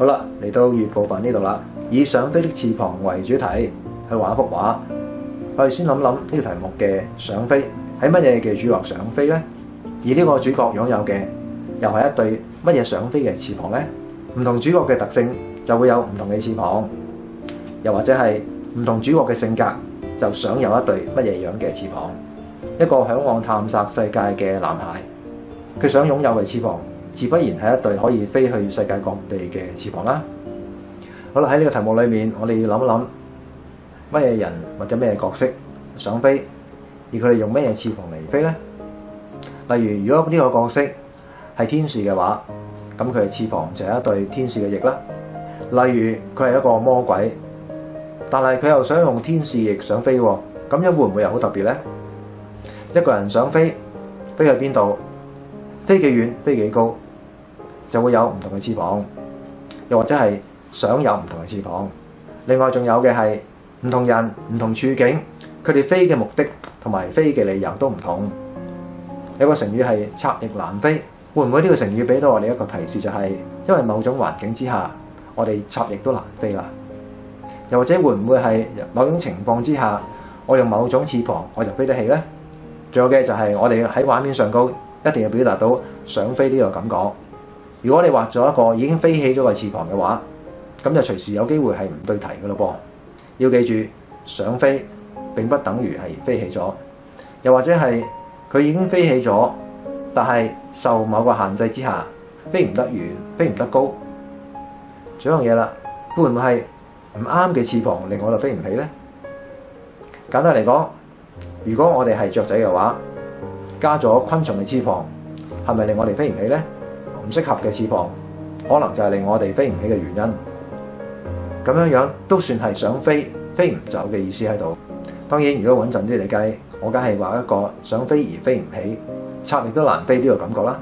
好啦，嚟到閱部分呢度啦，以想飛的翅膀為主題去畫一幅畫。我哋先諗諗呢個題目嘅想飛係乜嘢嘅主角想飛呢？而呢個主角擁有嘅又係一對乜嘢想飛嘅翅膀呢？唔同主角嘅特性就會有唔同嘅翅膀，又或者係唔同主角嘅性格就想有一對乜嘢樣嘅翅膀。一個嚮往探索世界嘅男孩，佢想擁有嘅翅膀，自不然係一對可以飛去世界各地嘅翅膀啦。好啦，喺呢個題目裏面，我哋要諗一諗乜嘢人或者咩角色想飛，而佢哋用咩嘢翅膀嚟飛呢？例如，如果呢個角色係天使嘅話，咁佢嘅翅膀就係一對天使嘅翼啦。例如，佢係一個魔鬼，但係佢又想用天使翼想飛喎，咁樣會唔會又好特別呢？一個人想飛，飛去邊度？飛幾遠？飛幾高？就會有唔同嘅翅膀，又或者係想有唔同嘅翅膀。另外仲有嘅係唔同人、唔同處境，佢哋飛嘅目的同埋飛嘅理由都唔同。有個成語係插翼難飛，會唔會呢個成語俾到我哋一個提示，就係因為某種環境之下，我哋插翼都難飛啦？又或者會唔會係某種情況之下，我用某種翅膀我就飛得起呢？仲有嘅就係我哋喺畫面上高一定要表達到想飛呢個感覺。如果你畫咗一個已經飛起咗個翅膀嘅話，咁就隨時有機會係唔對題嘅咯噃。要記住，想飛並不等於係飛起咗，又或者係佢已經飛起咗，但係受某個限制之下飛唔得遠，飛唔得高。仲有一樣嘢啦，會唔會係唔啱嘅翅膀令我哋飛唔起呢？簡單嚟講，如果我哋係雀仔嘅話，加咗昆蟲嘅翅膀，係咪令我哋飛唔起呢？唔適合嘅翅膀，可能就係令我哋飛唔起嘅原因。咁樣樣都算係想飛，飛唔走嘅意思喺度。當然，如果穩陣啲嚟計，我梗係畫一個想飛而飛唔起，插翼都難飛呢個感覺啦。